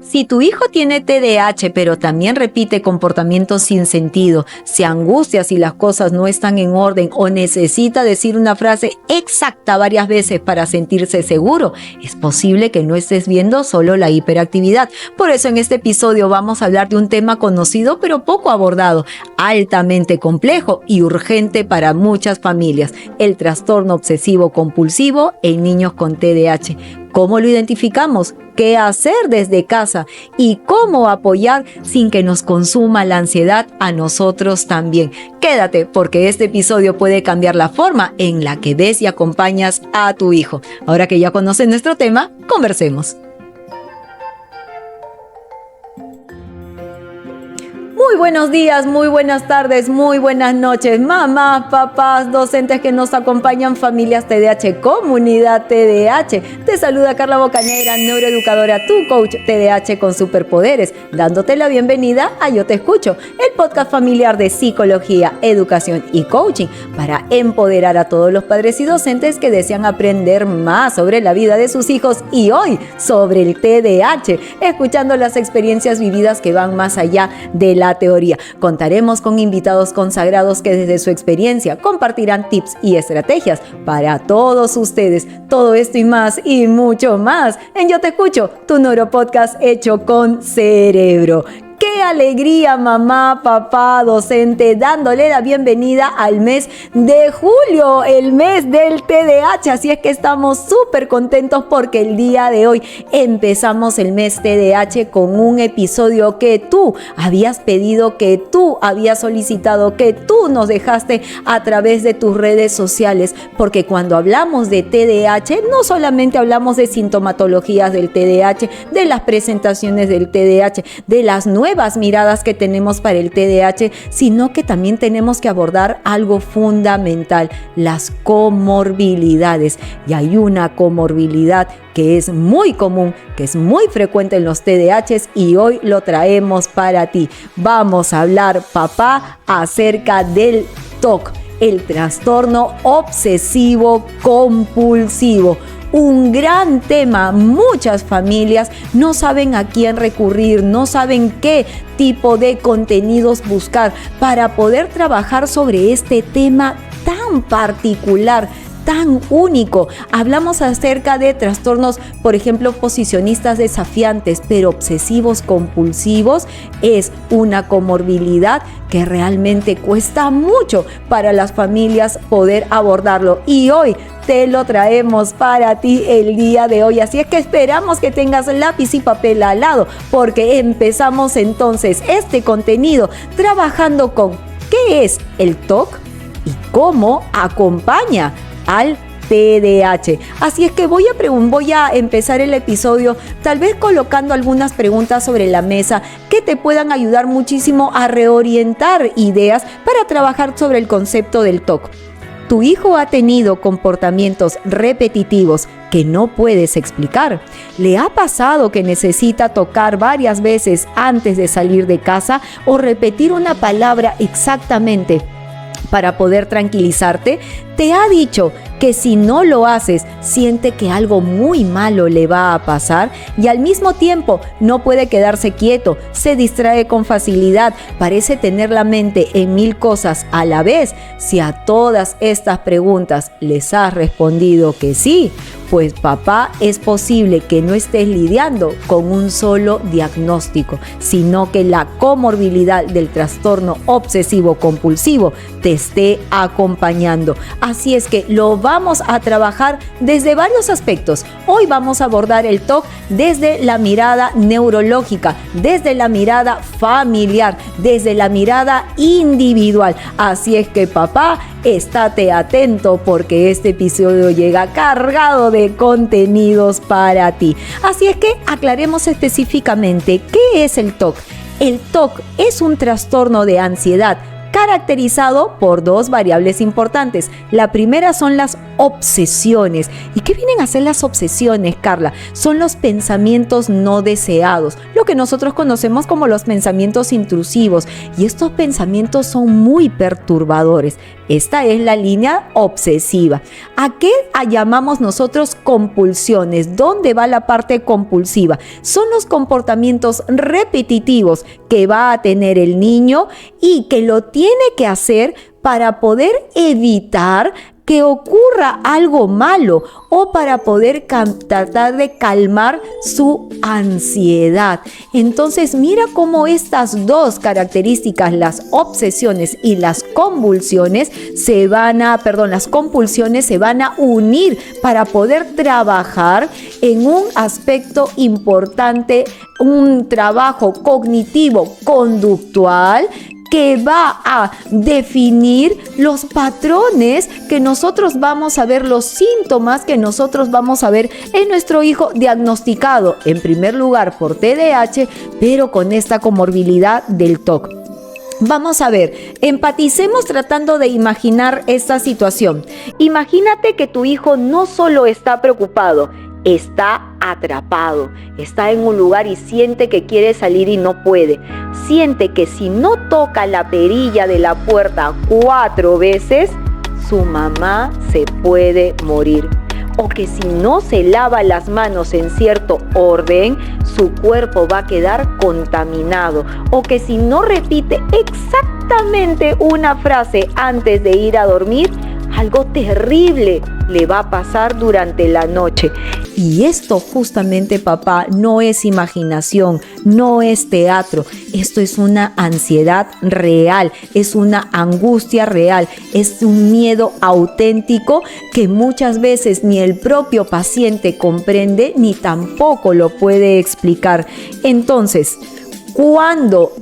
Si tu hijo tiene TDAH, pero también repite comportamientos sin sentido, se angustia si las cosas no están en orden o necesita decir una frase exacta varias veces para sentirse seguro, es posible que no estés viendo solo la hiperactividad. Por eso en este episodio vamos a hablar de un tema conocido pero poco abordado, altamente complejo y urgente para muchas familias: el trastorno obsesivo compulsivo en niños con TDAH. ¿Cómo lo identificamos? ¿Qué hacer desde casa? ¿Y cómo apoyar sin que nos consuma la ansiedad a nosotros también? Quédate, porque este episodio puede cambiar la forma en la que ves y acompañas a tu hijo. Ahora que ya conoces nuestro tema, conversemos. Muy buenos días, muy buenas tardes, muy buenas noches, mamás, papás, docentes que nos acompañan, familias TDAH, comunidad TDAH. Te saluda Carla Bocanegra, neuroeducadora, tu coach TDAH con superpoderes, dándote la bienvenida a Yo Te Escucho, el podcast familiar de psicología, educación y coaching para empoderar a todos los padres y docentes que desean aprender más sobre la vida de sus hijos y hoy sobre el TDAH, escuchando las experiencias vividas que van más allá de la teoría. Contaremos con invitados consagrados que desde su experiencia compartirán tips y estrategias para todos ustedes. Todo esto y más y mucho más en Yo Te Escucho, tu neuropodcast hecho con cerebro. ¡Qué alegría, mamá, papá, docente! Dándole la bienvenida al mes de julio, el mes del TDAH. Así es que estamos súper contentos porque el día de hoy empezamos el mes TDAH con un episodio que tú habías pedido, que tú habías solicitado, que tú nos dejaste a través de tus redes sociales. Porque cuando hablamos de TDAH, no solamente hablamos de sintomatologías del TDAH, de las presentaciones del TDAH, de las nuevas miradas que tenemos para el TDAH, sino que también tenemos que abordar algo fundamental: las comorbilidades. Y hay una comorbilidad que es muy común, que es muy frecuente en los TDAHs y hoy lo traemos para ti. Vamos a hablar, papá, acerca del TOC, el trastorno obsesivo compulsivo. Un gran tema. Muchas familias no saben a quién recurrir, no saben qué tipo de contenidos buscar para poder trabajar sobre este tema tan particular, tan único. Hablamos acerca de trastornos, por ejemplo, posicionistas desafiantes, pero obsesivos compulsivos es una comorbilidad que realmente cuesta mucho para las familias poder abordarlo. Y hoy te lo traemos para ti el día de hoy. Así es que esperamos que tengas lápiz y papel al lado, porque empezamos entonces este contenido trabajando con qué es el TOC y cómo acompaña al TDAH. Así es que voy a empezar el episodio tal vez colocando algunas preguntas sobre la mesa que te puedan ayudar muchísimo a reorientar ideas para trabajar sobre el concepto del TOC. ¿Tu hijo ha tenido comportamientos repetitivos que no puedes explicar? ¿Le ha pasado que necesita tocar varias veces antes de salir de casa o repetir una palabra exactamente para poder tranquilizarte? ¿Te ha dicho que si no lo haces, siente que algo muy malo le va a pasar? Y al mismo tiempo no puede quedarse quieto, se distrae con facilidad, parece tener la mente en 1000 cosas a la vez. Si a todas estas preguntas les has respondido que sí, pues papá, es posible que no estés lidiando con un solo diagnóstico, sino que la comorbilidad del trastorno obsesivo compulsivo te esté acompañando. Así es que lo vamos a trabajar desde varios aspectos. Hoy vamos a abordar el TOC desde la mirada neurológica, desde la mirada familiar, desde la mirada individual. Así es que papá, estate atento porque este episodio llega cargado de contenidos para ti. Así es que aclaremos específicamente qué es el TOC. El TOC es un trastorno de ansiedad caracterizado por dos variables importantes. La primera son las obsesiones. ¿Y qué vienen a ser las obsesiones, Carla? Son los pensamientos no deseados, lo que nosotros conocemos como los pensamientos intrusivos, y estos pensamientos son muy perturbadores. Esta es la línea obsesiva. ¿A qué llamamos nosotros compulsiones? ¿Dónde va la parte compulsiva? Son los comportamientos repetitivos que va a tener el niño y que lo tiene que hacer para poder evitar que ocurra algo malo o para poder tratar de calmar su ansiedad. Entonces, mira cómo estas dos características, las obsesiones y las compulsiones se van a unir para poder trabajar en un aspecto importante, un trabajo cognitivo conductual que va a definir los patrones que nosotros vamos a ver, los síntomas que nosotros vamos a ver en nuestro hijo diagnosticado, en primer lugar por TDAH, pero con esta comorbilidad del TOC. Vamos a ver, empaticemos tratando de imaginar esta situación. Imagínate que tu hijo no solo está preocupado, está atrapado, está en un lugar y siente que quiere salir y no puede. Siente que si no toca la perilla de la puerta 4 veces, su mamá se puede morir. O que si no se lava las manos en cierto orden, su cuerpo va a quedar contaminado. O que si no repite exactamente una frase antes de ir a dormir, algo terrible le va a pasar durante la noche. Y esto justamente, papá, no es imaginación, no es teatro. Esto es una ansiedad real, es una angustia real, es un miedo auténtico que muchas veces ni el propio paciente comprende ni tampoco lo puede explicar. Entonces, cuando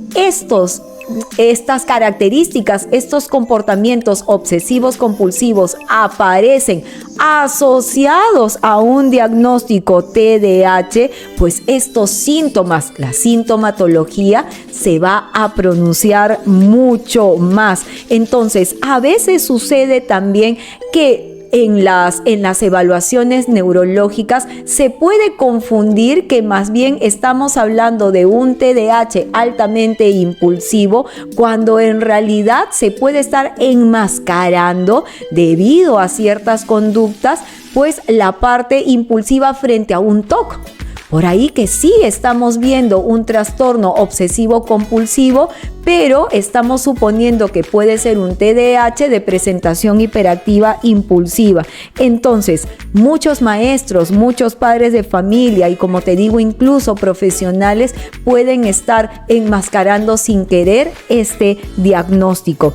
estas características, estos comportamientos obsesivos compulsivos aparecen asociados a un diagnóstico TDAH, pues estos síntomas, la sintomatología se va a pronunciar mucho más. Entonces, a veces sucede también que en las evaluaciones neurológicas se puede confundir que más bien estamos hablando de un TDAH altamente impulsivo, cuando en realidad se puede estar enmascarando debido a ciertas conductas, pues la parte impulsiva frente a un TOC. Por ahí que sí estamos viendo un trastorno obsesivo compulsivo, pero estamos suponiendo que puede ser un TDAH de presentación hiperactiva impulsiva. Entonces, muchos maestros, muchos padres de familia y, como te digo, incluso profesionales pueden estar enmascarando sin querer este diagnóstico.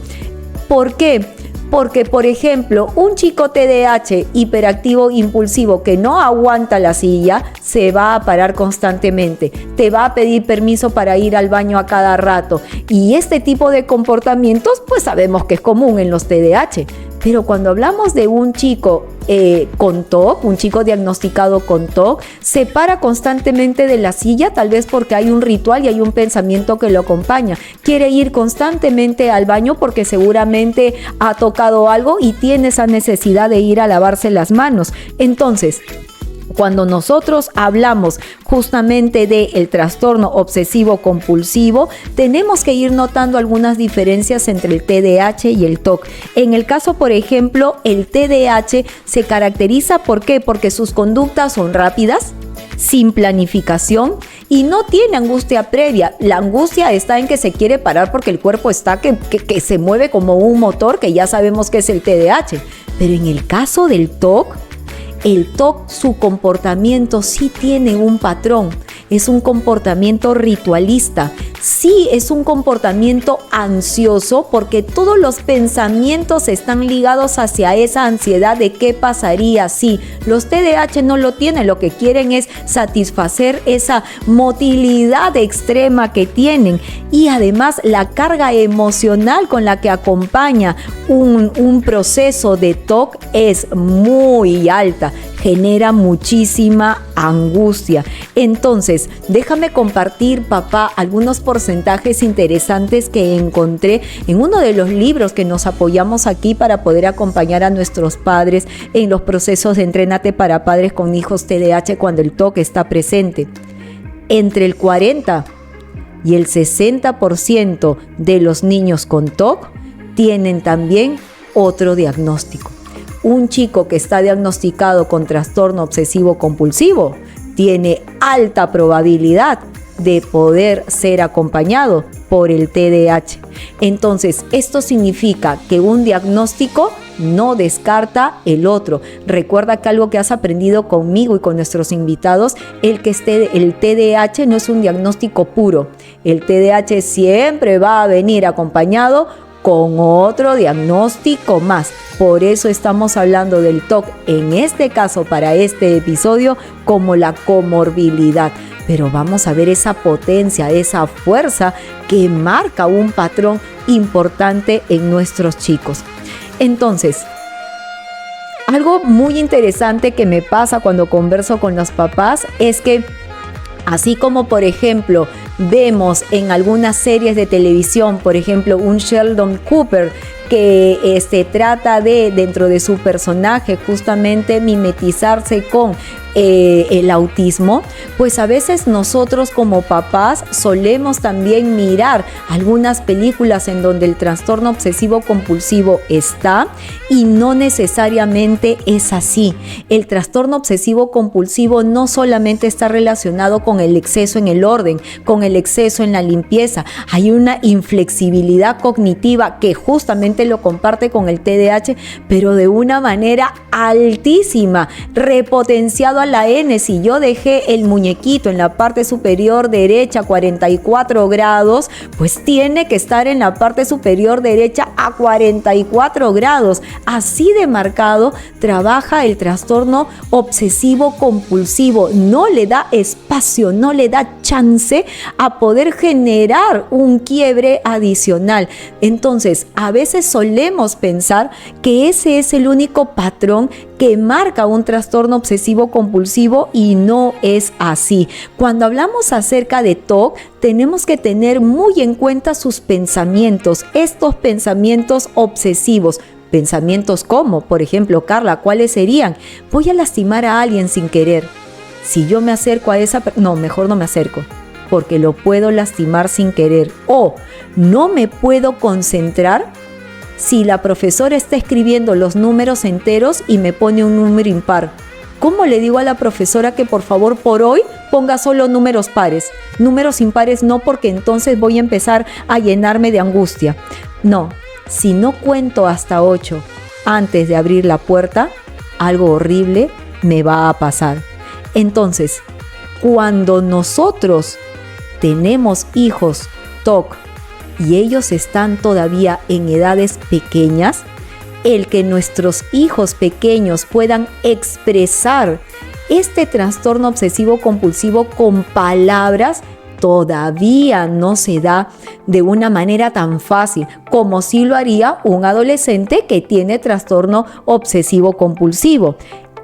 ¿Por qué? Porque, por ejemplo, un chico TDAH hiperactivo impulsivo que no aguanta la silla se va a parar constantemente, te va a pedir permiso para ir al baño a cada rato, y este tipo de comportamientos pues sabemos que es común en los TDAH. Pero cuando hablamos de un chico con TOC, un chico diagnosticado con TOC, se para constantemente de la silla, tal vez porque hay un ritual y hay un pensamiento que lo acompaña. Quiere ir constantemente al baño porque seguramente ha tocado algo y tiene esa necesidad de ir a lavarse las manos. Entonces, cuando nosotros hablamos justamente del trastorno obsesivo compulsivo, tenemos que ir notando algunas diferencias entre el TDAH y el TOC. En el caso, por ejemplo, el TDAH se caracteriza ¿por qué? Porque sus conductas son rápidas, sin planificación y no tiene angustia previa. La angustia está en que se quiere parar porque el cuerpo está que se mueve como un motor, que ya sabemos que es el TDAH. Pero en el caso del TOC, su comportamiento sí tiene un patrón, es un comportamiento ritualista, sí es un comportamiento ansioso porque todos los pensamientos están ligados hacia esa ansiedad de qué pasaría si. Los TDAH no lo tienen, lo que quieren es satisfacer esa motilidad extrema que tienen, y además la carga emocional con la que acompaña un proceso de TOC es muy alta. genera muchísima angustia. Entonces, déjame compartir, papá, algunos porcentajes interesantes que encontré en uno de los libros que nos apoyamos aquí para poder acompañar a nuestros padres en los procesos de Entrénate para Padres con Hijos TDAH cuando el TOC está presente. Entre el 40 y el 60% de los niños con TOC tienen también otro diagnóstico. Un chico que está diagnosticado con trastorno obsesivo compulsivo tiene alta probabilidad de poder ser acompañado por el TDAH. Entonces, esto significa que un diagnóstico no descarta el otro. Recuerda que algo que has aprendido conmigo y con nuestros invitados, el TDAH no es un diagnóstico puro. El TDAH siempre va a venir acompañado con otro diagnóstico más. Por eso estamos hablando del TOC, en este caso para este episodio, como la comorbilidad. Pero vamos a ver esa potencia, esa fuerza que marca un patrón importante en nuestros chicos. Entonces, algo muy interesante que me pasa cuando converso con los papás es que, así como por ejemplo vemos en algunas series de televisión, por ejemplo un Sheldon Cooper que trata de, dentro de su personaje, justamente mimetizarse con el autismo, pues a veces nosotros como papás solemos también mirar algunas películas en donde el trastorno obsesivo compulsivo está y no necesariamente es así. El trastorno obsesivo compulsivo no solamente está relacionado con el exceso en el orden, con el exceso en la limpieza. Hay una inflexibilidad cognitiva que justamente lo comparte con el TDAH, pero de una manera altísima, repotenciado a la N. Si yo dejé el muñequito en la parte superior derecha 44 grados, pues tiene que estar en la parte superior derecha a 44 grados. Así de marcado trabaja el trastorno obsesivo compulsivo. No le da espacio, no le da chance a poder generar un quiebre adicional. Entonces, a veces solemos pensar que ese es el único patrón que marca un trastorno obsesivo compulsivo y no es así. Cuando hablamos acerca de TOC, tenemos que tener muy en cuenta sus pensamientos, estos pensamientos obsesivos. Pensamientos como, por ejemplo, Carla, ¿cuáles serían? Voy a lastimar a alguien sin querer. Si yo me acerco a esa persona, no, mejor no me acerco, porque lo puedo lastimar sin querer. O no me puedo concentrar si la profesora está escribiendo los números enteros y me pone un número impar. ¿Cómo le digo a la profesora que por favor por hoy ponga solo números pares? Números impares no, porque entonces voy a empezar a llenarme de angustia. No, si no cuento hasta 8 antes de abrir la puerta, algo horrible me va a pasar. Entonces, cuando nosotros tenemos hijos TOC y ellos están todavía en edades pequeñas, el que nuestros hijos pequeños puedan expresar este trastorno obsesivo compulsivo con palabras todavía no se da de una manera tan fácil como si lo haría un adolescente que tiene trastorno obsesivo compulsivo.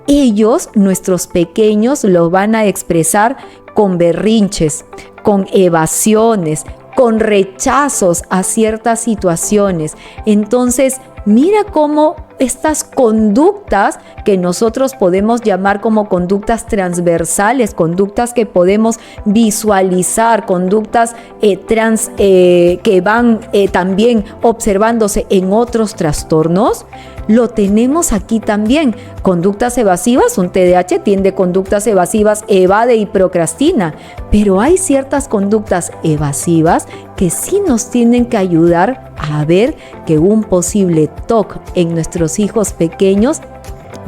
Ellos, nuestros pequeños, lo van a expresar con berrinches, con evasiones, con rechazos a ciertas situaciones. Entonces, mira cómo estas conductas que nosotros podemos llamar como conductas transversales, conductas que podemos visualizar, conductas que van también observándose en otros trastornos, lo tenemos aquí también. Conductas evasivas, un TDAH tiende conductas evasivas, evade y procrastina, pero hay ciertas conductas evasivas que sí nos tienen que ayudar a ver que un posible TOC en nuestros hijos pequeños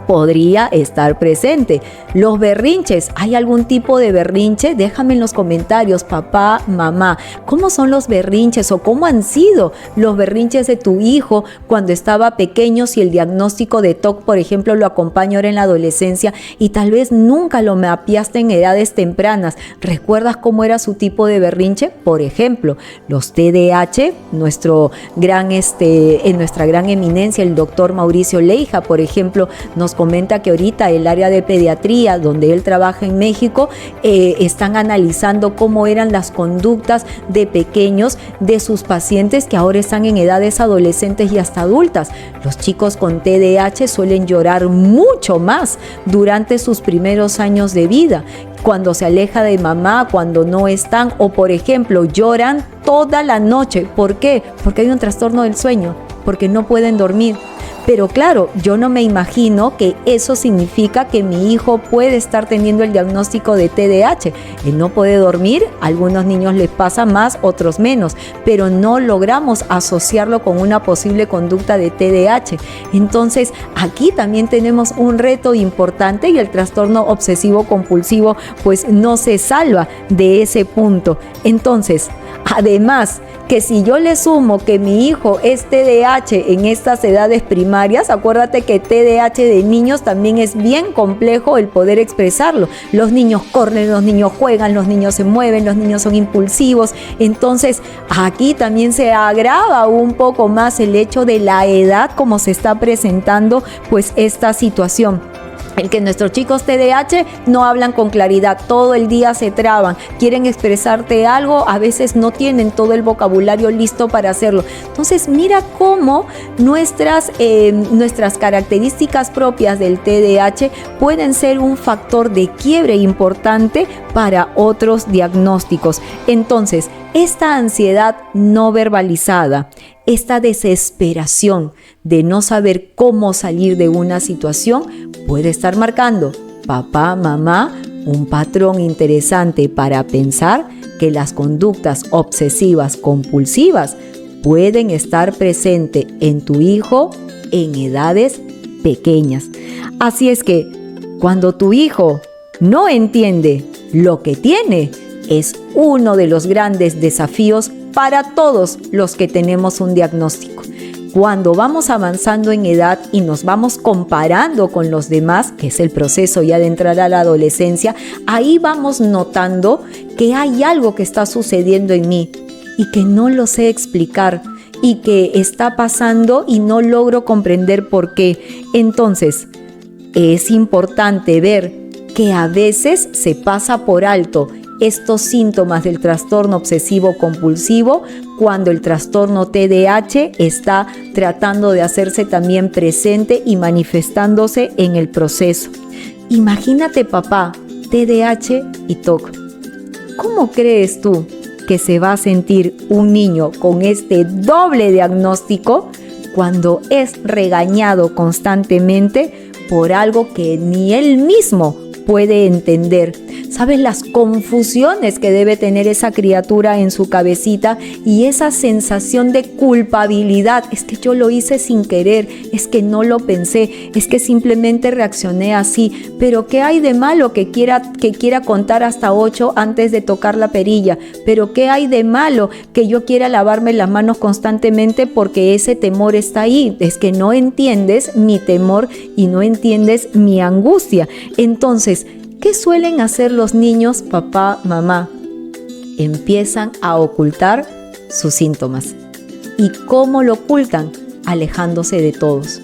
podría estar presente. Los berrinches, ¿hay algún tipo de berrinche? Déjame en los comentarios, papá, mamá, ¿cómo son los berrinches o cómo han sido los berrinches de tu hijo cuando estaba pequeño? Si el diagnóstico de TOC, por ejemplo, lo acompaña ahora en la adolescencia y tal vez nunca lo mapeaste en edades tempranas. ¿Recuerdas cómo era su tipo de berrinche? Por ejemplo, los TDAH, en nuestra gran eminencia, el doctor Mauricio Leija, por ejemplo, nos comenta que ahorita el área de pediatría, donde él trabaja en México, están analizando cómo eran las conductas de pequeños de sus pacientes que ahora están en edades adolescentes y hasta adultas. Los chicos con TDAH suelen llorar mucho más durante sus primeros años de vida, cuando se aleja de mamá, cuando no están, o por ejemplo lloran toda la noche. ¿Por qué? Porque hay un trastorno del sueño, porque no pueden dormir. Pero claro, yo no me imagino que eso significa que mi hijo puede estar teniendo el diagnóstico de TDAH. Él no puede dormir, a algunos niños les pasa más, otros menos, pero no logramos asociarlo con una posible conducta de TDAH. Entonces, aquí también tenemos un reto importante, y el trastorno obsesivo compulsivo pues no se salva de ese punto. Entonces, además, que si yo le sumo que mi hijo es TDAH en estas edades primarias, acuérdate que TDAH de niños también es bien complejo el poder expresarlo. Los niños corren, los niños juegan, los niños se mueven, los niños son impulsivos. Entonces, aquí también se agrava un poco más el hecho de la edad como se está presentando pues esta situación. El que nuestros chicos TDAH no hablan con claridad, todo el día se traban, quieren expresarte algo, a veces no tienen todo el vocabulario listo para hacerlo. Entonces mira cómo nuestras características propias del TDAH pueden ser un factor de quiebre importante para otros diagnósticos. Entonces, esta ansiedad no verbalizada, esta desesperación de no saber cómo salir de una situación puede estar marcando, papá, mamá, un patrón interesante para pensar que las conductas obsesivas compulsivas pueden estar presentes en tu hijo en edades pequeñas. Así es que cuando tu hijo no entiende lo que tiene, es uno de los grandes desafíos para todos los que tenemos un diagnóstico. Cuando vamos avanzando en edad y nos vamos comparando con los demás, que es el proceso ya de entrar a la adolescencia, ahí vamos notando que hay algo que está sucediendo en mí y que no lo sé explicar y que está pasando y no logro comprender por qué. Entonces, es importante ver que a veces se pasa por alto estos síntomas del trastorno obsesivo compulsivo cuando el trastorno TDAH está tratando de hacerse también presente y manifestándose en el proceso. Imagínate, papá, TDAH y TOC. ¿Cómo crees tú que se va a sentir un niño con este doble diagnóstico cuando es regañado constantemente por algo que ni él mismo puede entender? ¿Sabes las confusiones que debe tener esa criatura en su cabecita y esa sensación de culpabilidad? Es que yo lo hice sin querer, es que no lo pensé, es que simplemente reaccioné así. Pero ¿qué hay de malo que quiera contar hasta 8 antes de tocar la perilla? ¿Pero qué hay de malo que yo quiera lavarme las manos constantemente porque ese temor está ahí? Es que no entiendes mi temor y no entiendes mi angustia. Entonces, ¿qué suelen hacer los niños, papá, mamá? Empiezan a ocultar sus síntomas. ¿Y cómo lo ocultan? Alejándose de todos.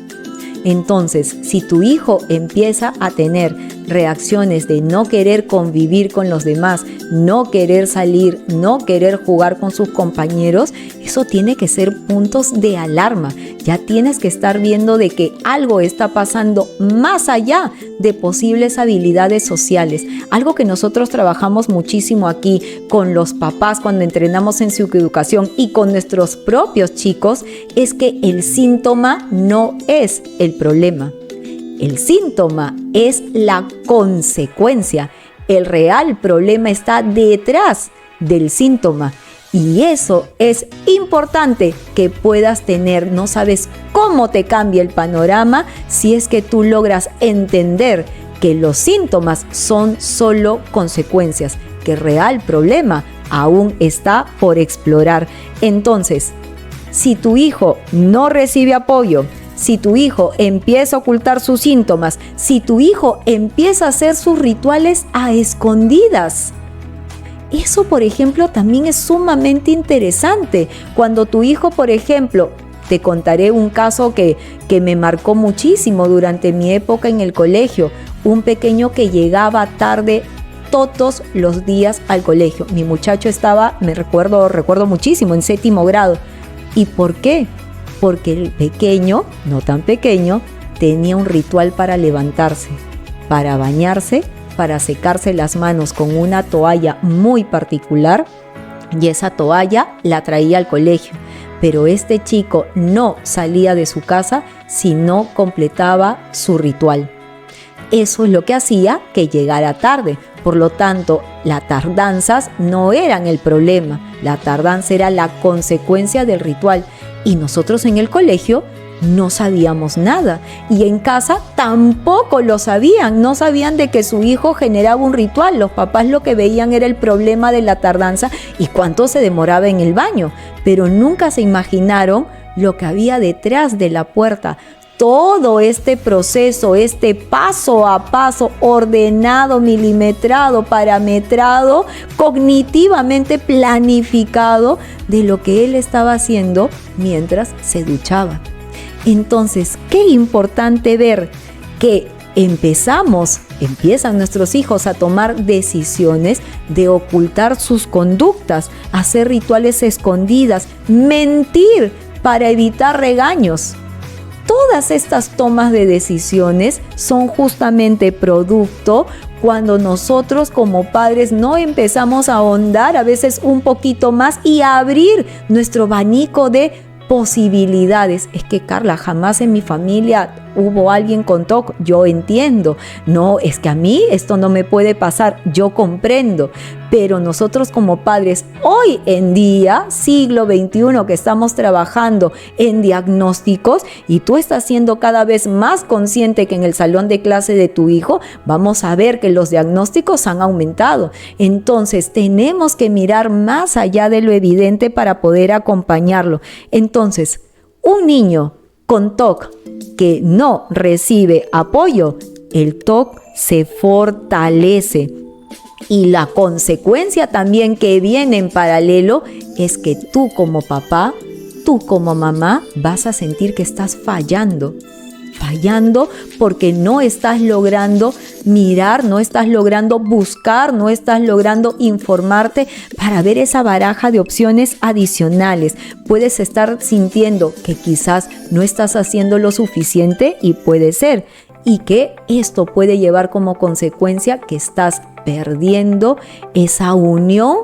Entonces, si tu hijo empieza a tener reacciones de no querer convivir con los demás, no querer salir, no querer jugar con sus compañeros, eso tiene que ser puntos de alarma. Ya tienes que estar viendo de que algo está pasando más allá de posibles habilidades sociales. Algo que nosotros trabajamos muchísimo aquí con los papás cuando entrenamos en psicoeducación y con nuestros propios chicos es que el síntoma no es el problema. El síntoma es la consecuencia. El real problema está detrás del síntoma. Y eso es importante que puedas tener. No sabes cómo te cambia el panorama si es que tú logras entender que los síntomas son solo consecuencias, que el real problema aún está por explorar. Entonces, si tu hijo no recibe apoyo, si tu hijo empieza a ocultar sus síntomas, si tu hijo empieza a hacer sus rituales a escondidas, eso, por ejemplo, también es sumamente interesante. Cuando tu hijo, por ejemplo, Te contaré un caso que me marcó muchísimo durante mi época en el colegio. Un pequeño que llegaba tarde todos los días al colegio. Mi muchacho estaba, recuerdo muchísimo, en 7º grado. ¿Y por qué? Porque el pequeño, no tan pequeño, tenía un ritual para levantarse, para bañarse, para secarse las manos con una toalla muy particular, y esa toalla la traía al colegio. Pero este chico no salía de su casa si no completaba su ritual. Eso es lo que hacía que llegara tarde. Por lo tanto, las tardanzas no eran el problema. La tardanza era la consecuencia del ritual. Y nosotros en el colegio no sabíamos nada. Y en casa tampoco lo sabían. No sabían de que su hijo generaba un ritual. Los papás lo que veían era el problema de la tardanza y cuánto se demoraba en el baño. Pero nunca se imaginaron lo que había detrás de la puerta. Todo este proceso, este paso a paso, ordenado, milimetrado, parametrado, cognitivamente planificado de lo que él estaba haciendo mientras se duchaba. Entonces, qué importante ver que empiezan nuestros hijos a tomar decisiones de ocultar sus conductas, hacer rituales escondidas, mentir para evitar regaños. Todas estas tomas de decisiones son justamente producto cuando nosotros como padres no empezamos a ahondar a veces un poquito más y a abrir nuestro abanico de posibilidades. Es que, Carla, jamás en mi familia hubo alguien con TOC. Yo entiendo. No, es que a mí esto no me puede pasar. Yo comprendo. Pero nosotros como padres, hoy en día, siglo XXI, que estamos trabajando en diagnósticos y tú estás siendo cada vez más consciente que en el salón de clase de tu hijo, vamos a ver que los diagnósticos han aumentado. Entonces, tenemos que mirar más allá de lo evidente para poder acompañarlo. Entonces, un niño con TOC que no recibe apoyo, el TOC se fortalece. Y la consecuencia también que viene en paralelo es que tú como papá, tú como mamá, vas a sentir que estás fallando porque no estás logrando mirar, no estás logrando buscar, no estás logrando informarte para ver esa baraja de opciones adicionales. Puedes estar sintiendo que quizás no estás haciendo lo suficiente y puede ser, y que esto puede llevar como consecuencia que estás perdiendo esa unión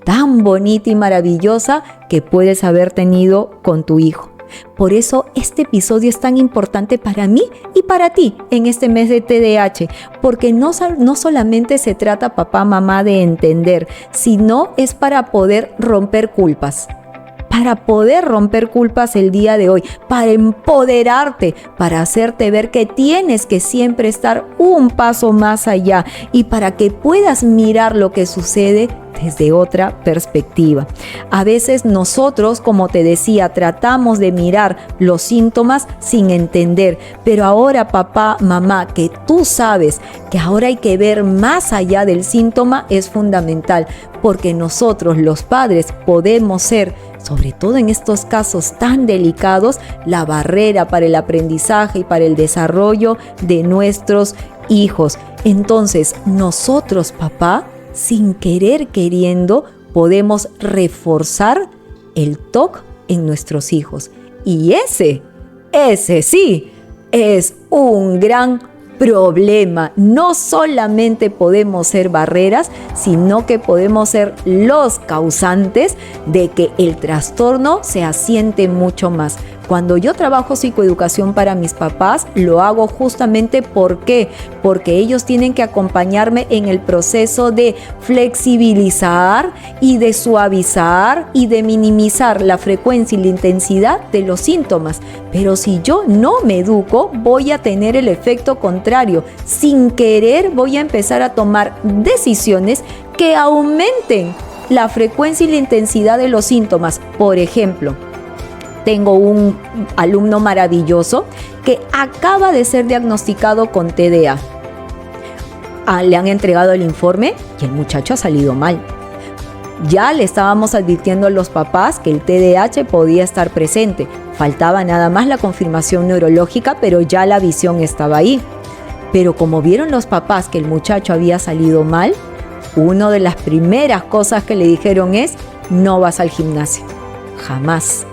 tan bonita y maravillosa que puedes haber tenido con tu hijo. Por eso este episodio es tan importante para mí y para ti en este mes de TDAH, porque no solamente se trata, papá, mamá, de entender, sino es para poder romper culpas. Para poder romper culpas el día de hoy, para empoderarte, para hacerte ver que tienes que siempre estar un paso más allá y para que puedas mirar lo que sucede desde otra perspectiva. A veces nosotros, como te decía, tratamos de mirar los síntomas sin entender, pero ahora, papá, mamá, que tú sabes que ahora hay que ver más allá del síntoma, es fundamental, porque nosotros, los padres, podemos ser, sobre todo en estos casos tan delicados, la barrera para el aprendizaje y para el desarrollo de nuestros hijos. Entonces, nosotros, papá, sin querer queriendo, podemos reforzar el TOC en nuestros hijos. Y ese sí, es un gran problema. No solamente podemos ser barreras, sino que podemos ser los causantes de que el trastorno se asiente mucho más. Cuando yo trabajo psicoeducación para mis papás, lo hago justamente porque ellos tienen que acompañarme en el proceso de flexibilizar y de suavizar y de minimizar la frecuencia y la intensidad de los síntomas. Pero si yo no me educo, voy a tener el efecto contrario. Sin querer voy a empezar a tomar decisiones que aumenten la frecuencia y la intensidad de los síntomas. Por ejemplo, tengo un alumno maravilloso que acaba de ser diagnosticado con TDA. Le han entregado el informe y el muchacho ha salido mal. Ya le estábamos advirtiendo a los papás que el TDAH podía estar presente. Faltaba nada más la confirmación neurológica, pero ya la visión estaba ahí. Pero como vieron los papás que el muchacho había salido mal, una de las primeras cosas que le dijeron es: no vas al gimnasio. Jamás.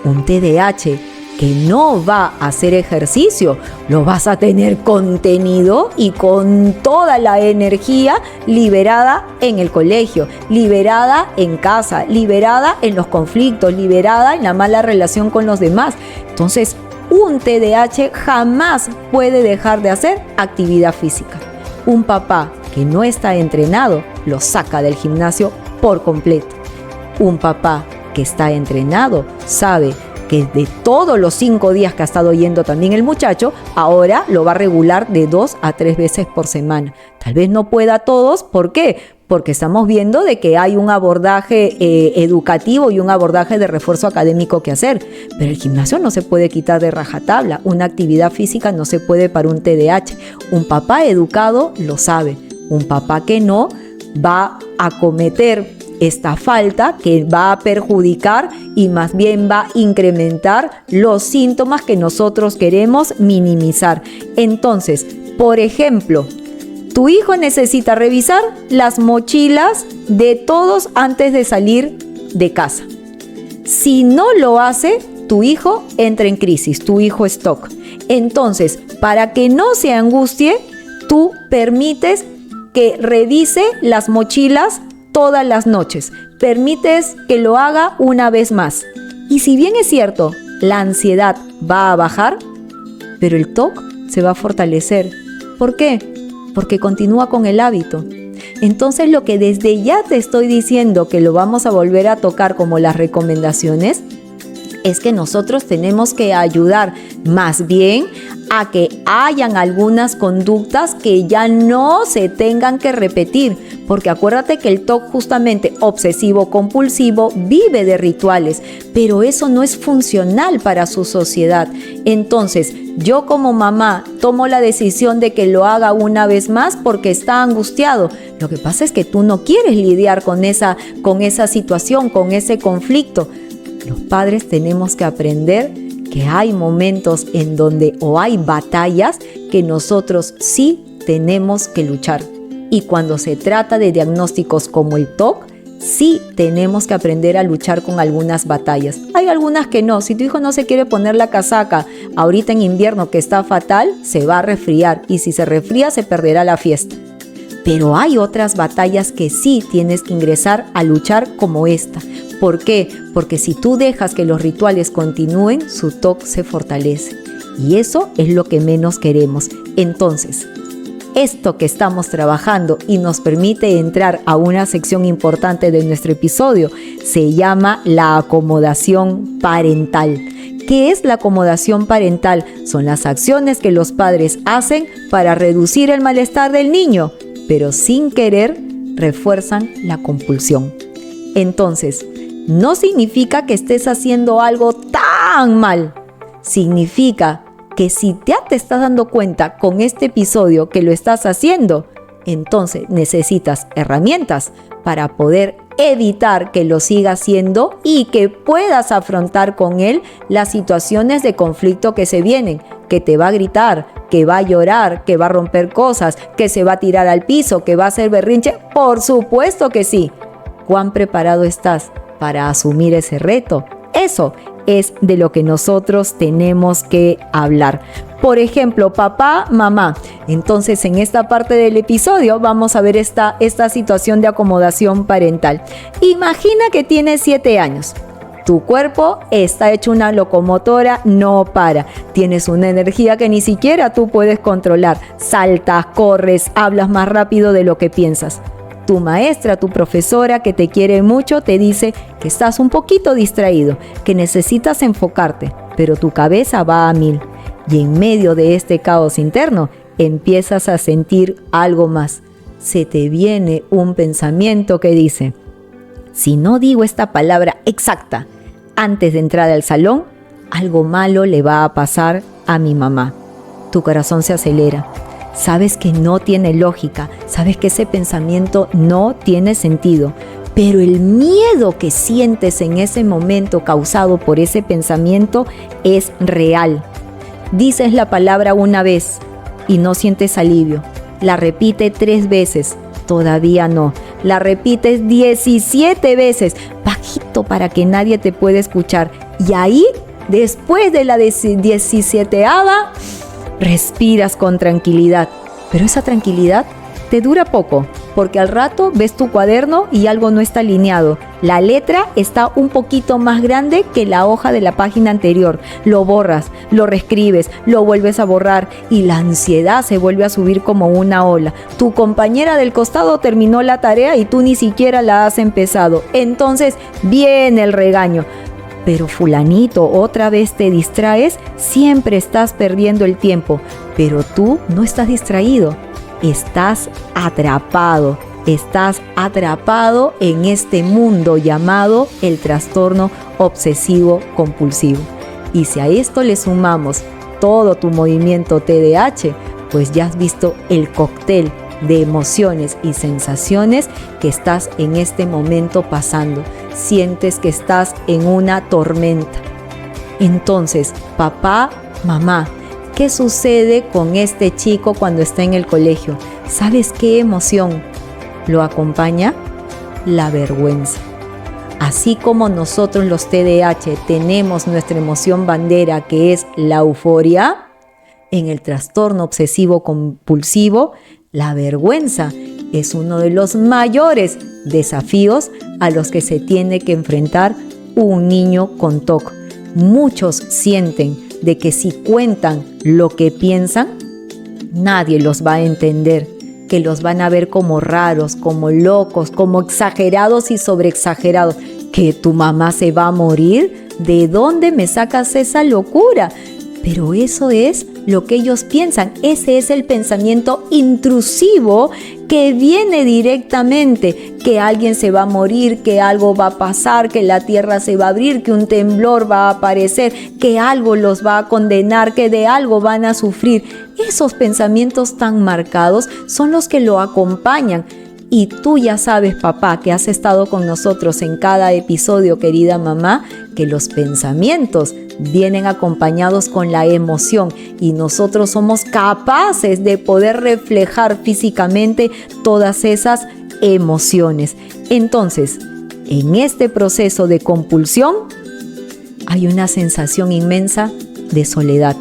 Un TDAH que no va a hacer ejercicio, lo vas a tener contenido y con toda la energía liberada en el colegio, liberada en casa, liberada en los conflictos, liberada en la mala relación con los demás. Entonces, un TDAH jamás puede dejar de hacer actividad física. Un papá que no está entrenado lo saca del gimnasio por completo. Un papá que está entrenado sabe que de todos los 5 días que ha estado yendo también el muchacho, ahora lo va a regular de 2 a 3 veces por semana. Tal vez no pueda todos. ¿Por qué? Porque estamos viendo de que hay un abordaje educativo y un abordaje de refuerzo académico que hacer. Pero el gimnasio no se puede quitar de rajatabla. Una actividad física no se puede para un TDAH. Un papá educado lo sabe. Un papá que no va a cometer esta falta que va a perjudicar y más bien va a incrementar los síntomas que nosotros queremos minimizar. Entonces, por ejemplo, tu hijo necesita revisar las mochilas de todos antes de salir de casa. Si no lo hace, tu hijo entra en crisis, tu hijo es TOC. Entonces, para que no se angustie, tú permites que revise las mochilas todas las noches. Permites que lo haga una vez más. Y si bien es cierto, la ansiedad va a bajar, pero el TOC se va a fortalecer. ¿Por qué? Porque continúa con el hábito. Entonces, lo que desde ya te estoy diciendo, que lo vamos a volver a tocar como las recomendaciones, es que nosotros tenemos que ayudar más bien a que hayan algunas conductas que ya no se tengan que repetir, porque acuérdate que el TOC justamente obsesivo compulsivo vive de rituales, pero eso no es funcional para su sociedad. Entonces, yo como mamá tomo la decisión de que lo haga una vez más porque está angustiado. Lo que pasa es que tú no quieres lidiar con esa situación, con ese conflicto. Los padres tenemos que aprender que hay momentos en donde o hay batallas que nosotros sí tenemos que luchar. Y cuando se trata de diagnósticos como el TOC, sí tenemos que aprender a luchar con algunas batallas. Hay algunas que no. Si tu hijo no se quiere poner la casaca ahorita en invierno, que está fatal, se va a resfriar. Y si se resfría, se perderá la fiesta. Pero hay otras batallas que sí tienes que ingresar a luchar como esta. ¿Por qué? Porque si tú dejas que los rituales continúen, su TOC se fortalece. Y eso es lo que menos queremos. Entonces, esto que estamos trabajando y nos permite entrar a una sección importante de nuestro episodio se llama la acomodación parental. ¿Qué es la acomodación parental? Son las acciones que los padres hacen para reducir el malestar del niño, pero sin querer refuerzan la compulsión. Entonces, no significa que estés haciendo algo tan mal. Significa que si ya te estás dando cuenta con este episodio que lo estás haciendo, entonces necesitas herramientas para poder evitar que lo sigas haciendo y que puedas afrontar con él las situaciones de conflicto que se vienen, que te va a gritar, que va a llorar, que va a romper cosas, que se va a tirar al piso, que va a hacer berrinche. Por supuesto que sí. ¿Cuán preparado estás para asumir ese reto? Eso es de lo que nosotros tenemos que hablar. Por ejemplo, papá, mamá. Entonces, en esta parte del episodio vamos a ver esta situación de acomodación parental. Imagina que tienes 7 años. Tu cuerpo está hecho una locomotora, no para. Tienes una energía que ni siquiera tú puedes controlar. Saltas, corres, hablas más rápido de lo que piensas. Tu maestra, tu profesora que te quiere mucho, te dice que estás un poquito distraído, que necesitas enfocarte, pero tu cabeza va a 1000. Y en medio de este caos interno, empiezas a sentir algo más. Se te viene un pensamiento que dice: si no digo esta palabra exacta antes de entrar al salón, algo malo le va a pasar a mi mamá. Tu corazón se acelera. Sabes que no tiene lógica, sabes que ese pensamiento no tiene sentido, pero el miedo que sientes en ese momento causado por ese pensamiento es real. Dices la palabra una vez y no sientes alivio. La repite 3 veces, todavía no. La repites 17 veces, bajito para que nadie te pueda escuchar. Y ahí, después de la 17ª, respiras con tranquilidad. Pero esa tranquilidad te dura poco, porque al rato ves tu cuaderno y algo no está alineado. La letra está un poquito más grande que la hoja de la página anterior. Lo borras, lo reescribes, lo vuelves a borrar y la ansiedad se vuelve a subir como una ola. Tu compañera del costado terminó la tarea y tú ni siquiera la has empezado. Entonces viene el regaño. Pero fulanito, otra vez te distraes, siempre estás perdiendo el tiempo. Pero tú no estás distraído. Estás atrapado en este mundo llamado el trastorno obsesivo compulsivo. Y si a esto le sumamos todo tu movimiento TDAH, pues ya has visto el cóctel de emociones y sensaciones que estás en este momento pasando. Sientes que estás en una tormenta. Entonces, papá, mamá, ¿qué sucede con este chico cuando está en el colegio? ¿Sabes qué emoción lo acompaña? La vergüenza. Así como nosotros los TDAH tenemos nuestra emoción bandera, que es la euforia, en el trastorno obsesivo compulsivo, la vergüenza es uno de los mayores desafíos a los que se tiene que enfrentar un niño con TOC. Muchos sienten de que si cuentan lo que piensan, nadie los va a entender, que los van a ver como raros, como locos, como exagerados y sobreexagerados. ¿Que tu mamá se va a morir? ¿De dónde me sacas esa locura? Pero eso es lo que ellos piensan. Ese es el pensamiento intrusivo que viene directamente, que alguien se va a morir, que algo va a pasar, que la tierra se va a abrir, que un temblor va a aparecer, que algo los va a condenar, que de algo van a sufrir. Esos pensamientos tan marcados son los que lo acompañan. Y tú ya sabes, papá, que has estado con nosotros en cada episodio, querida mamá, que los pensamientos vienen acompañados con la emoción y nosotros somos capaces de poder reflejar físicamente todas esas emociones. Entonces, en este proceso de compulsión hay una sensación inmensa de soledad,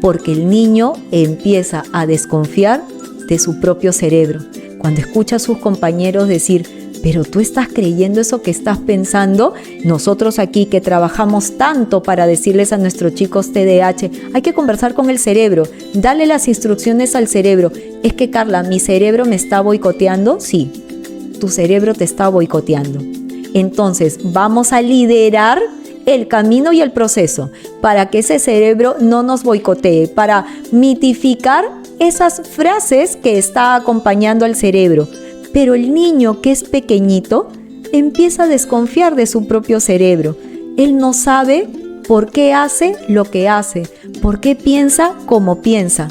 porque el niño empieza a desconfiar de su propio cerebro. Cuando escucha a sus compañeros decir, pero tú estás creyendo eso que estás pensando, nosotros aquí que trabajamos tanto para decirles a nuestros chicos TDAH, hay que conversar con el cerebro, dale las instrucciones al cerebro. Es que Carla, ¿mi cerebro me está boicoteando? Sí, tu cerebro te está boicoteando. Entonces vamos a liderar el camino y el proceso para que ese cerebro no nos boicotee, para mitificar esas frases que está acompañando al cerebro. Pero el niño, que es pequeñito, empieza a desconfiar de su propio cerebro. Él no sabe por qué hace lo que hace, por qué piensa como piensa,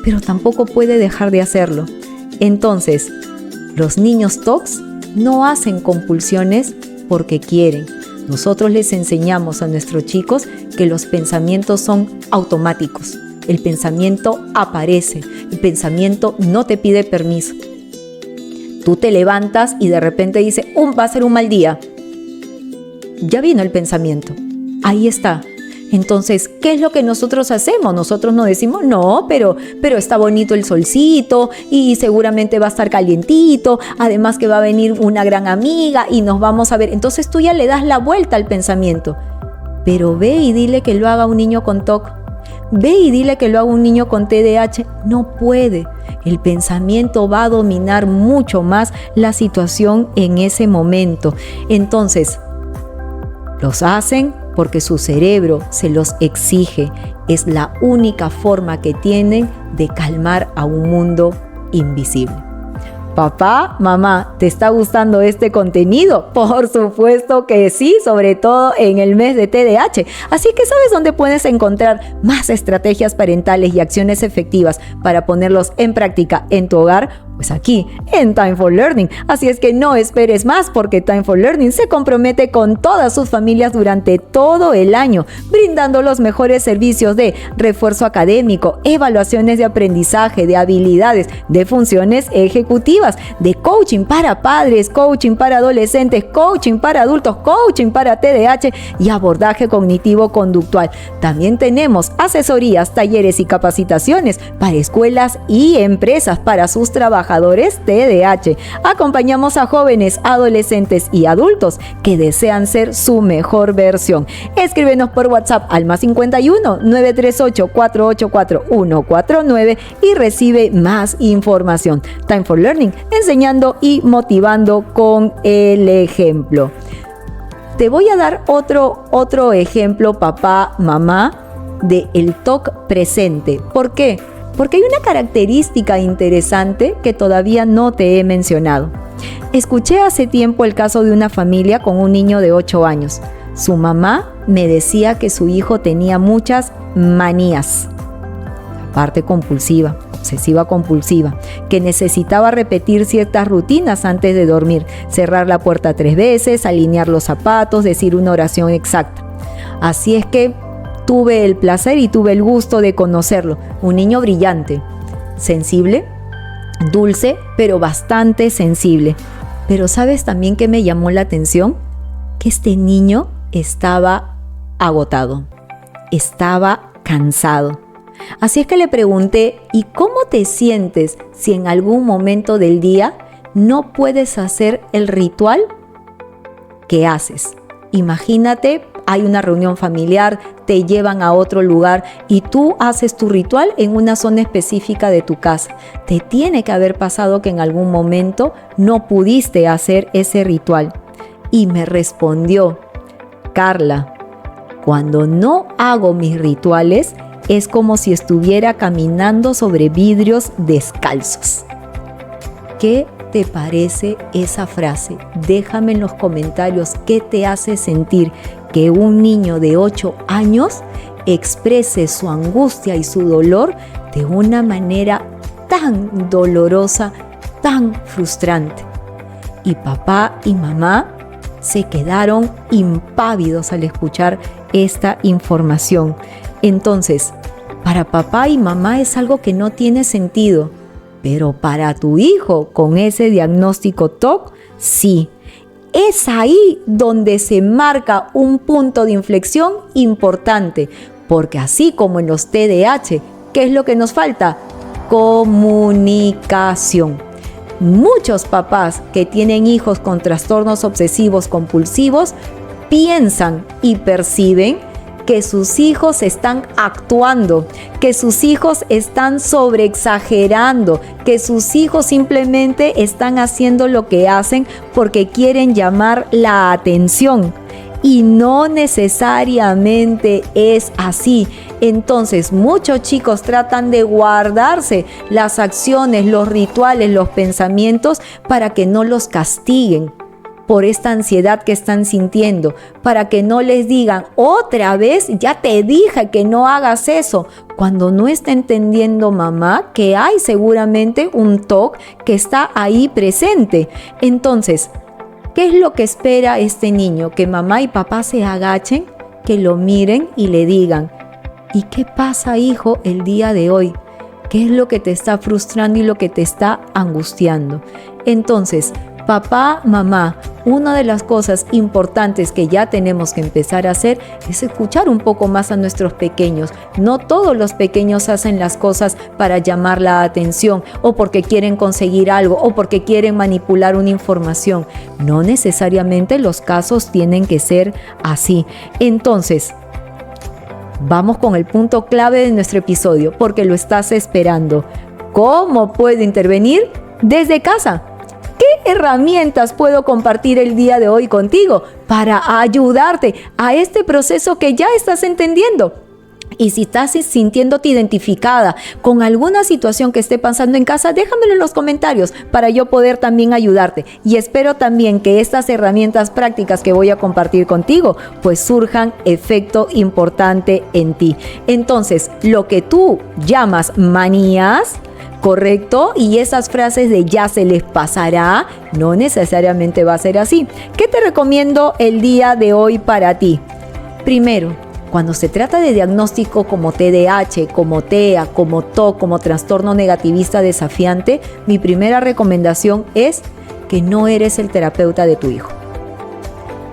pero tampoco puede dejar de hacerlo. Entonces, los niños TOCs no hacen compulsiones porque quieren. Nosotros les enseñamos a nuestros chicos que los pensamientos son automáticos. El pensamiento aparece, el pensamiento no te pide permiso. Tú te levantas y de repente dices, va a ser un mal día. Ya vino el pensamiento, ahí está. Entonces, ¿qué es lo que nosotros hacemos? Nosotros no decimos, no, pero está bonito el solcito y seguramente va a estar calientito, además que va a venir una gran amiga y nos vamos a ver. Entonces tú ya le das la vuelta al pensamiento. Pero ve y dile que lo haga un niño con TOC. Ve y dile que lo haga un niño con TDAH. No puede. El pensamiento va a dominar mucho más la situación en ese momento. Entonces, los hacen porque su cerebro se los exige. Es la única forma que tienen de calmar a un mundo invisible. Papá, mamá, ¿te está gustando este contenido? Por supuesto que sí, sobre todo en el mes de TDAH. Así que ¿sabes dónde puedes encontrar más estrategias parentales y acciones efectivas para ponerlos en práctica en tu hogar? Pues aquí, en Time for Learning. Así es que no esperes más, porque Time for Learning se compromete con todas sus familias durante todo el año, brindando los mejores servicios de refuerzo académico, evaluaciones de aprendizaje, de habilidades, de funciones ejecutivas, de coaching para padres, coaching para adolescentes, coaching para adultos, coaching para TDAH y abordaje cognitivo-conductual. También tenemos asesorías, talleres y capacitaciones para escuelas y empresas para sus trabajadores TDAH. Acompañamos a jóvenes, adolescentes y adultos que desean ser su mejor versión. Escríbenos por WhatsApp al +51 938 484 149 y recibe más información. Time for Learning, enseñando y motivando con el ejemplo. Te voy a dar otro ejemplo, papá, mamá, de el TOC presente. ¿Por qué? Porque hay una característica interesante que todavía no te he mencionado. Escuché hace tiempo el caso de una familia con un niño de 8 años. Su mamá me decía que su hijo tenía muchas manías, parte compulsiva, obsesiva compulsiva, que necesitaba repetir ciertas rutinas antes de dormir, cerrar la puerta 3 veces, alinear los zapatos, decir una oración exacta. Así es que tuve el placer y tuve el gusto de conocerlo. Un niño brillante, sensible, dulce, pero bastante sensible. Pero ¿sabes también qué me llamó la atención? Que este niño estaba agotado, estaba cansado. Así es que le pregunté, ¿y cómo te sientes si en algún momento del día no puedes hacer el ritual que haces? Imagínate, hay una reunión familiar, te llevan a otro lugar y tú haces tu ritual en una zona específica de tu casa. Te tiene que haber pasado que en algún momento no pudiste hacer ese ritual. Y me respondió, Carla, cuando no hago mis rituales es como si estuviera caminando sobre vidrios descalzos. ¿Qué te parece esa frase? Déjame en los comentarios qué te hace sentir que un niño de 8 años exprese su angustia y su dolor de una manera tan dolorosa, tan frustrante. Y papá y mamá se quedaron impávidos al escuchar esta información. Entonces, para papá y mamá es algo que no tiene sentido, pero para tu hijo con ese diagnóstico TOC, sí. Es ahí donde se marca un punto de inflexión importante, porque así como en los TDAH, ¿qué es lo que nos falta? Comunicación. Muchos papás que tienen hijos con trastornos obsesivos compulsivos piensan y perciben que sus hijos están actuando, que sus hijos están sobreexagerando, que sus hijos simplemente están haciendo lo que hacen porque quieren llamar la atención. Y no necesariamente es así. Entonces, muchos chicos tratan de guardarse las acciones, los rituales, los pensamientos para que no los castiguen por esta ansiedad que están sintiendo, para que no les digan otra vez, ya te dije que no hagas eso, cuando no está entendiendo mamá que hay seguramente un TOC que está ahí presente. Entonces, ¿qué es lo que espera este niño? Que mamá y papá se agachen, que lo miren y le digan, ¿y qué pasa, hijo, el día de hoy? ¿Qué es lo que te está frustrando y lo que te está angustiando? Entonces, papá, mamá, una de las cosas importantes que ya tenemos que empezar a hacer es escuchar un poco más a nuestros pequeños. No todos los pequeños hacen las cosas para llamar la atención o porque quieren conseguir algo o porque quieren manipular una información. No necesariamente los casos tienen que ser así. Entonces, vamos con el punto clave de nuestro episodio porque lo estás esperando. ¿Cómo puedo intervenir desde casa? ¿Qué herramientas puedo compartir el día de hoy contigo para ayudarte a este proceso que ya estás entendiendo? Y si estás sintiéndote identificada con alguna situación que esté pasando en casa, déjamelo en los comentarios para yo poder también ayudarte. Y espero también que estas herramientas prácticas que voy a compartir contigo, pues surjan efecto importante en ti. Entonces, lo que tú llamas manías, ¿correcto? Y esas frases de ya se les pasará, no necesariamente va a ser así. ¿Qué te recomiendo el día de hoy para ti? Primero, cuando se trata de diagnóstico como TDAH, como TEA, como TOC, como trastorno negativista desafiante, mi primera recomendación es que no eres el terapeuta de tu hijo.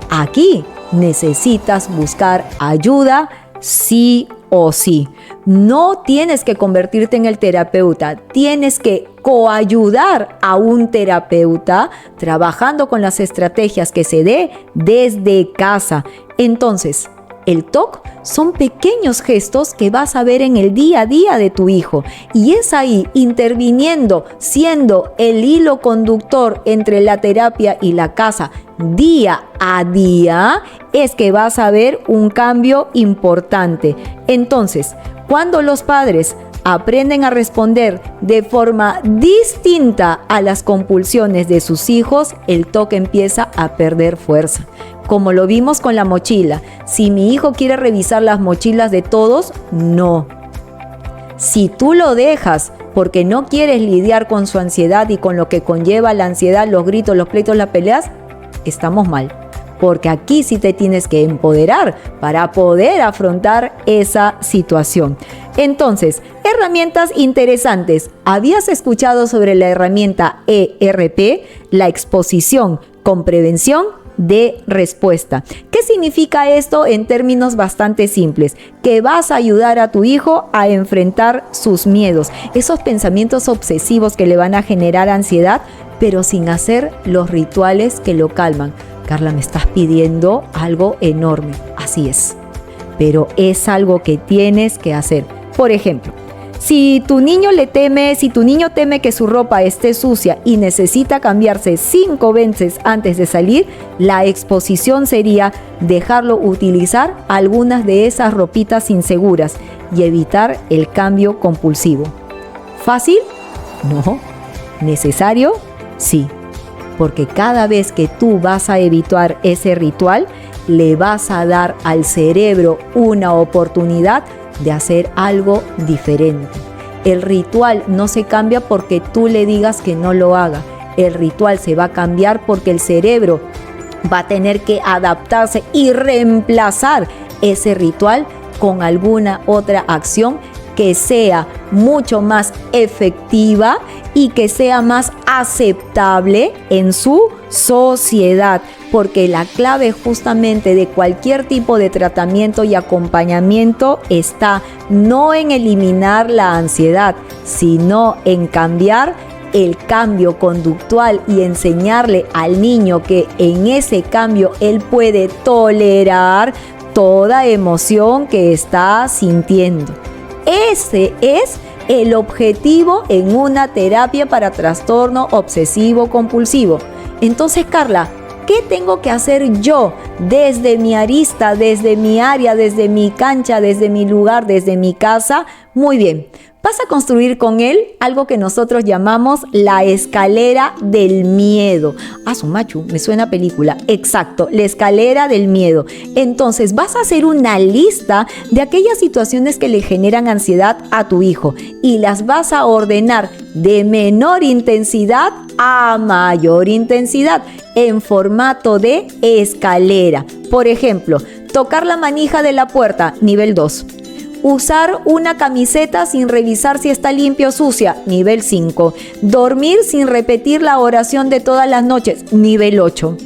Aquí necesitas buscar ayuda sí o sí. No tienes que convertirte en el terapeuta, tienes que coayudar a un terapeuta trabajando con las estrategias que se dé desde casa. Entonces, el TOC son pequeños gestos que vas a ver en el día a día de tu hijo y es ahí, interviniendo, siendo el hilo conductor entre la terapia y la casa día a día, es que vas a ver un cambio importante. Entonces, cuando los padres aprenden a responder de forma distinta a las compulsiones de sus hijos, el TOC empieza a perder fuerza. Como lo vimos con la mochila, si mi hijo quiere revisar las mochilas de todos, no. Si tú lo dejas porque no quieres lidiar con su ansiedad y con lo que conlleva la ansiedad, los gritos, los pleitos, las peleas, estamos mal. Porque aquí sí te tienes que empoderar para poder afrontar esa situación. Entonces, herramientas interesantes. ¿Habías escuchado sobre la herramienta ERP? La exposición con prevención de respuesta. ¿Qué significa esto en términos bastante simples? Que vas a ayudar a tu hijo a enfrentar sus miedos, esos pensamientos obsesivos que le van a generar ansiedad, pero sin hacer los rituales que lo calman. Carla, me estás pidiendo algo enorme. Así es, pero es algo que tienes que hacer. Por ejemplo, si tu niño teme que su ropa esté sucia y necesita cambiarse 5 veces antes de salir, la exposición sería dejarlo utilizar algunas de esas ropitas inseguras y evitar el cambio compulsivo. ¿Fácil? No. ¿Necesario? Sí. Porque cada vez que tú vas a evitar ese ritual, le vas a dar al cerebro una oportunidad de hacer algo diferente. El ritual no se cambia porque tú le digas que no lo haga. El ritual se va a cambiar porque el cerebro va a tener que adaptarse y reemplazar ese ritual con alguna otra acción que sea mucho más efectiva y que sea más aceptable en su sociedad, porque la clave justamente de cualquier tipo de tratamiento y acompañamiento está no en eliminar la ansiedad, sino en cambiar el cambio conductual y enseñarle al niño que en ese cambio él puede tolerar toda emoción que está sintiendo. Ese es el objetivo en una terapia para trastorno obsesivo compulsivo. Entonces, Carla, ¿qué tengo que hacer yo desde mi arista, desde mi área, desde mi cancha, desde mi lugar, desde mi casa? Muy bien. Vas a construir con él algo que nosotros llamamos la escalera del miedo. Su machu, me suena a película. Exacto, la escalera del miedo. Entonces vas a hacer una lista de aquellas situaciones que le generan ansiedad a tu hijo y las vas a ordenar de menor intensidad a mayor intensidad en formato de escalera. Por ejemplo, tocar la manija de la puerta, nivel 2. Usar una camiseta sin revisar si está limpia o sucia, nivel 5. Dormir sin repetir la oración de todas las noches, nivel 8.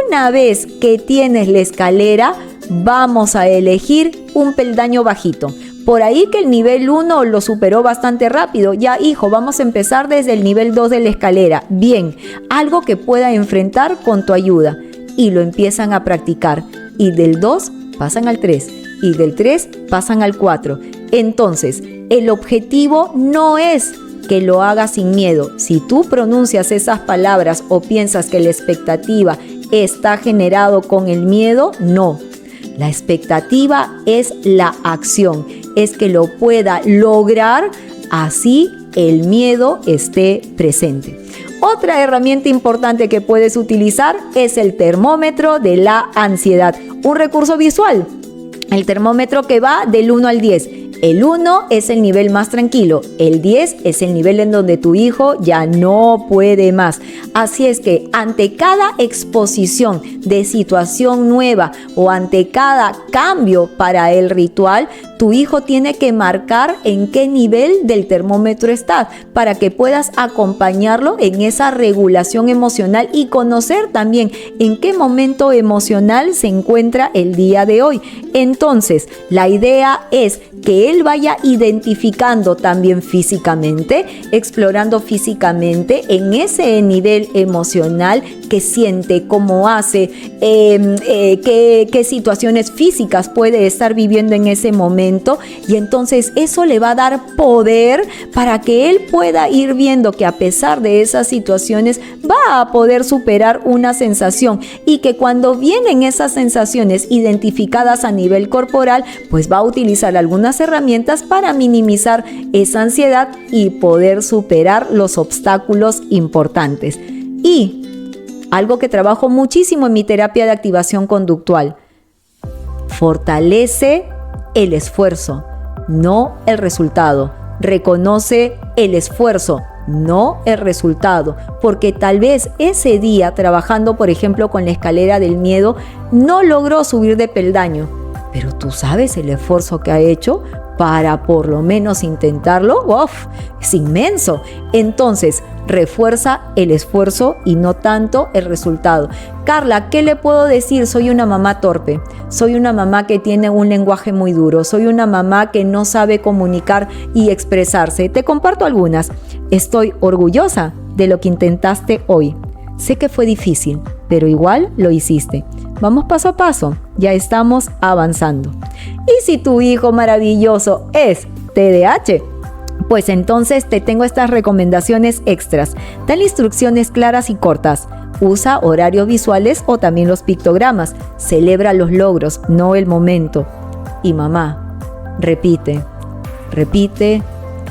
Una vez que tienes la escalera, vamos a elegir un peldaño bajito. Por ahí que el nivel 1 lo superó bastante rápido. Ya, hijo, vamos a empezar desde el nivel 2 de la escalera. Bien, algo que pueda enfrentar con tu ayuda. Y lo empiezan a practicar. Y del 2 pasan al 3. Y del 3 pasan al 4. Entonces, el objetivo no es que lo hagas sin miedo. Si tú pronuncias esas palabras o piensas que la expectativa está generado con el miedo, no. La expectativa es la acción, es que lo pueda lograr, así el miedo esté presente. Otra herramienta importante que puedes utilizar es el termómetro de la ansiedad, un recurso visual. El termómetro que va del 1 al 10 El 1 es el nivel más tranquilo, el 10 es el nivel en donde tu hijo ya no puede más. Así es que ante cada exposición de situación nueva o ante cada cambio para el ritual, tu hijo tiene que marcar en qué nivel del termómetro está para que puedas acompañarlo en esa regulación emocional y conocer también en qué momento emocional se encuentra el día de hoy. Entonces, la idea es que él vaya identificando también físicamente, explorando físicamente en ese nivel emocional que siente, cómo hace, qué situaciones físicas puede estar viviendo en ese momento. Y entonces eso le va a dar poder para que él pueda ir viendo que a pesar de esas situaciones va a poder superar una sensación y que cuando vienen esas sensaciones identificadas a nivel corporal, pues va a utilizar algunas herramientas para minimizar esa ansiedad y poder superar los obstáculos importantes. Y algo que trabajo muchísimo en mi terapia de activación conductual, fortalece el esfuerzo, no el resultado. Reconoce el esfuerzo, no el resultado, porque tal vez ese día trabajando, por ejemplo, con la escalera del miedo, no logró subir de peldaño, pero tú sabes el esfuerzo que ha hecho para por lo menos intentarlo. ¡Uf! Es inmenso. Entonces, refuerza el esfuerzo y no tanto el resultado. Carla, ¿qué le puedo decir? Soy una mamá torpe, soy una mamá que tiene un lenguaje muy duro, soy una mamá que no sabe comunicar y expresarse. Te comparto algunas. Estoy orgullosa de lo que intentaste hoy. Sé que fue difícil, pero igual lo hiciste. Vamos paso a paso, ya estamos avanzando. Y si tu hijo maravilloso es TDAH, pues entonces te tengo estas recomendaciones extras. Dale instrucciones claras y cortas. Usa horarios visuales o también los pictogramas. Celebra los logros, no el momento. Y mamá, repite, repite,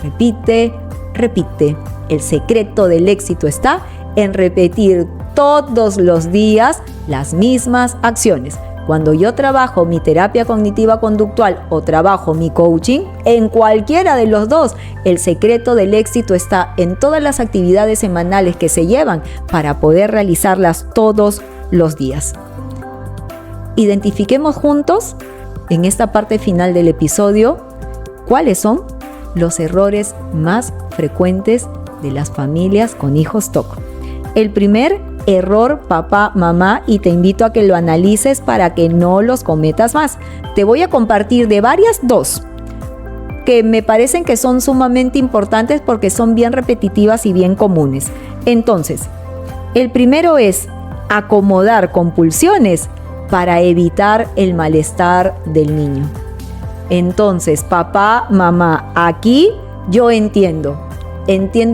repite, repite. El secreto del éxito está en repetir todos los días las mismas acciones. Cuando yo trabajo mi terapia cognitiva conductual o trabajo mi coaching, en cualquiera de los dos, el secreto del éxito está en todas las actividades semanales que se llevan para poder realizarlas todos los días. Identifiquemos juntos, en esta parte final del episodio, cuáles son los errores más frecuentes de las familias con hijos TOC. El primer error, papá, mamá, y te invito a que lo analices para que no los cometas más. Te voy a compartir de varias dos que me parecen que son sumamente importantes porque son bien repetitivas y bien comunes. Entonces, el primero es acomodar compulsiones para evitar el malestar del niño. Entonces, papá, mamá, aquí yo entiendo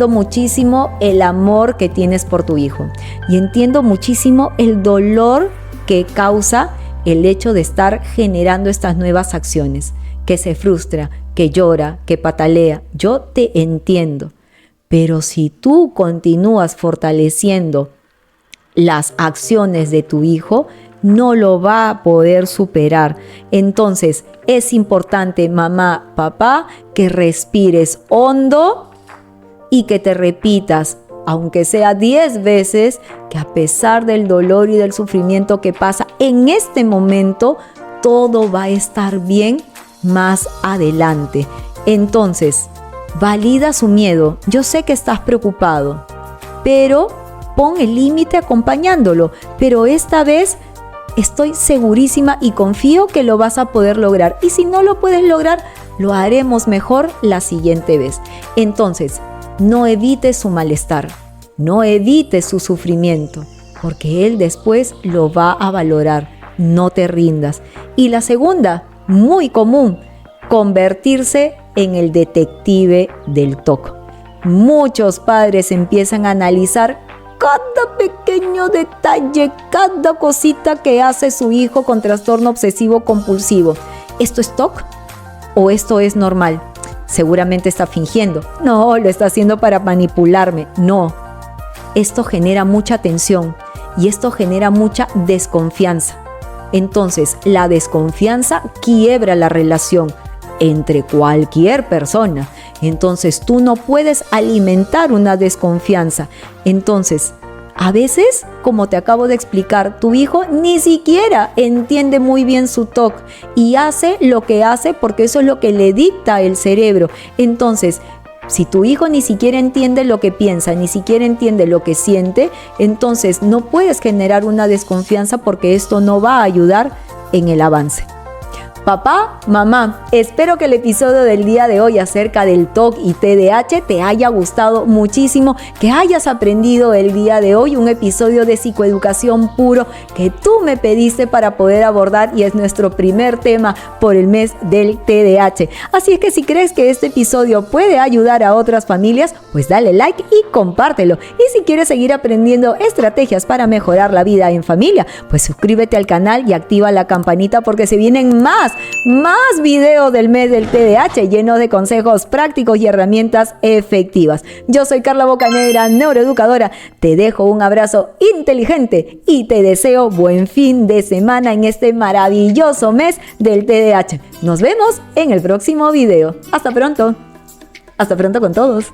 muchísimo el amor que tienes por tu hijo y entiendo muchísimo el dolor que causa el hecho de estar generando estas nuevas acciones, que se frustra, que llora, que patalea. Yo te entiendo, pero si tú continúas fortaleciendo las acciones de tu hijo, no lo va a poder superar. Entonces, es importante, mamá, papá, que respires hondo y que te repitas, aunque sea 10 veces, que a pesar del dolor y del sufrimiento que pasa en este momento, todo va a estar bien más adelante. Entonces, valida su miedo. Yo sé que estás preocupado, pero pon el límite acompañándolo. Pero esta vez estoy segurísima y confío que lo vas a poder lograr. Y si no lo puedes lograr, lo haremos mejor la siguiente vez. Entonces, no evites su malestar, no evites su sufrimiento, porque él después lo va a valorar. No te rindas. Y la segunda, muy común, convertirse en el detective del TOC. Muchos padres empiezan a analizar cada pequeño detalle, cada cosita que hace su hijo con trastorno obsesivo compulsivo. ¿Esto es TOC o esto es normal? Seguramente está fingiendo. No, lo está haciendo para manipularme. No. Esto genera mucha tensión y esto genera mucha desconfianza. Entonces, la desconfianza quiebra la relación. entre cualquier persona. Entonces tú no puedes alimentar una desconfianza. Entonces, a veces, como te acabo de explicar, tu hijo ni siquiera entiende muy bien su TOC y hace lo que hace porque eso es lo que le dicta el cerebro. Entonces, si tu hijo ni siquiera entiende lo que piensa, ni siquiera entiende lo que siente, entonces no puedes generar una desconfianza porque esto no va a ayudar en el avance. Papá, mamá, espero que el episodio del día de hoy acerca del TOC y TDAH te haya gustado muchísimo, que hayas aprendido el día de hoy un episodio de psicoeducación puro que tú me pediste para poder abordar y es nuestro primer tema por el mes del TDAH. Así es que si crees que este episodio puede ayudar a otras familias, pues dale like y compártelo. Y si quieres seguir aprendiendo estrategias para mejorar la vida en familia, pues suscríbete al canal y activa la campanita porque se vienen más videos del mes del TDAH llenos de consejos prácticos y herramientas efectivas. Yo soy Carla Bocanegra, neuroeducadora. Te dejo un abrazo inteligente y te deseo buen fin de semana en este maravilloso mes del TDAH. Nos vemos en el próximo video. Hasta pronto. Hasta pronto con todos.